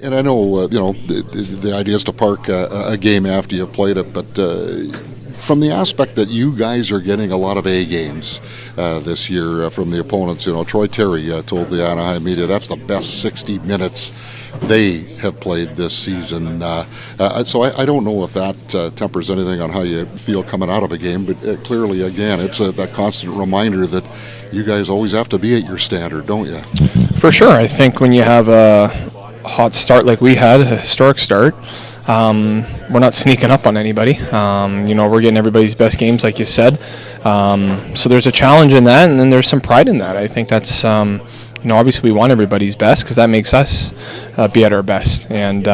And I know, the idea is to park a game after you've played it, but from the aspect that you guys are getting a lot of A games this year from the opponents, Troy Terry told the Anaheim media that's the best 60 minutes they have played this season. So I don't know if that tempers anything on how you feel coming out of a game, but clearly, again, it's that constant reminder that you guys always have to be at your standard, don't you? For sure. I think when you have a hot start like we had, a historic start, we're not sneaking up on anybody. We're getting everybody's best games, like you said. So there's a challenge in that, and then there's some pride in that. I think that's, obviously we want everybody's best because that makes us be at our best. And,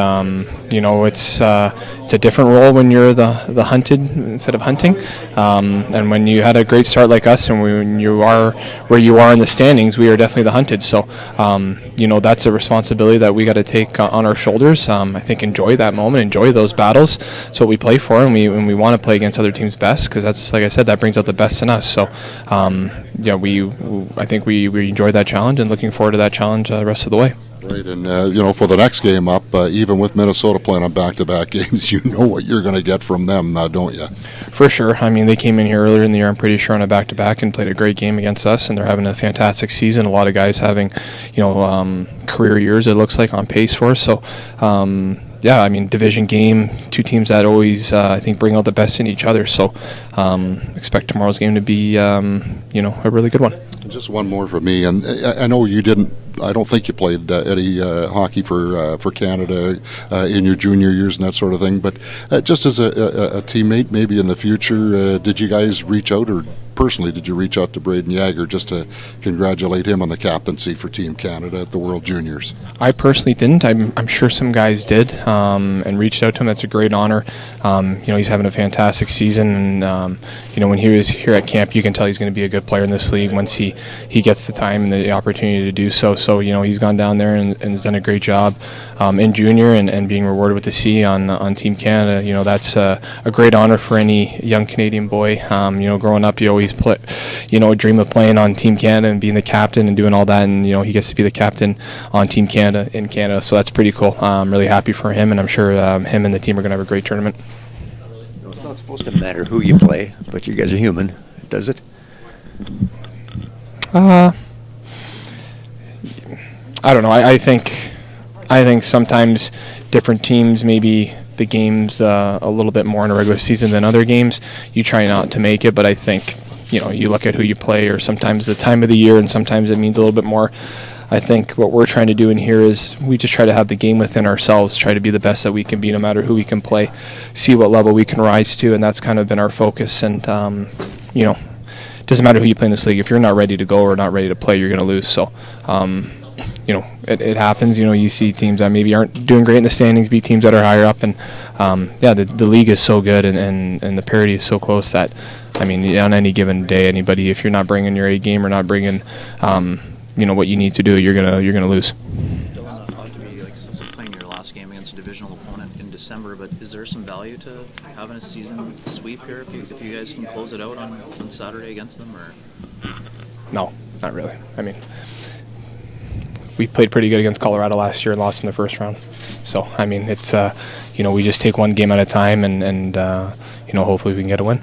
it's a different role when you're the hunted instead of hunting. And when you had a great start like us and when you are where you are in the standings, we are definitely the hunted. So, that's a responsibility that we got to take on our shoulders. I think enjoy that moment, enjoy those battles. That's what we play for, and we want to play against other teams' best because that's, like I said, that brings out the best in us. So, I think we enjoyed that challenge and looking forward to that challenge the rest of the way. Right, and for the next game up, even with Minnesota playing on back-to-back games, you know what you're going to get from them, don't you? For sure. I mean, they came in here earlier in the year, I'm pretty sure, on a back-to-back and played a great game against us, and they're having a fantastic season. A lot of guys having, career years, it looks like, on pace for us. So, division game, two teams that always, I think, bring out the best in each other. So, expect tomorrow's game to be, a really good one. Just one more for me, and I know you didn't. I don't think you played any hockey for Canada in your junior years and that sort of thing. But just as a teammate, maybe in the future, did you guys reach out, or personally, did you reach out to Braden Yager just to congratulate him on the captaincy for Team Canada at the World Juniors? I personally didn't. I'm sure some guys did and reached out to him. That's a great honor. He's having a fantastic season, and when he was here at camp, you can tell he's going to be a good player in this league once he gets the time and the opportunity to do so. So he's gone down there and has done a great job in junior and being rewarded with the C on Team Canada. That's a great honor for any young Canadian boy. Growing up, you always dream of playing on Team Canada and being the captain and doing all that, and he gets to be the captain on Team Canada in Canada, so that's pretty cool. I'm really happy for him, and I'm sure him and the team are going to have a great tournament. It's not supposed to matter who you play, but you guys are human, does it? I don't know. I think sometimes different teams, maybe the games a little bit more in a regular season than other games, you try not to make it, but I think you look at who you play, or sometimes the time of the year, and sometimes it means a little bit more. I think what we're trying to do in here is we just try to have the game within ourselves, try to be the best that we can be no matter who we can play, see what level we can rise to, and that's kind of been our focus. And, it doesn't matter who you play in this league. If you're not ready to go or not ready to play, you're going to lose. So, it happens. You see teams that maybe aren't doing great in the standings beat teams that are higher up, and the league is so good and the parity is so close that, on any given day, anybody, if you're not bringing your A game or not bringing, what you need to do, you're gonna lose. Dylan, talk to me, since playing your last game against a divisional opponent in December, but is there some value to having a season sweep here if you guys can close it out on Saturday against them, or? No, not really. We played pretty good against Colorado last year and lost in the first round. So, it's, we just take one game at a time and hopefully we can get a win.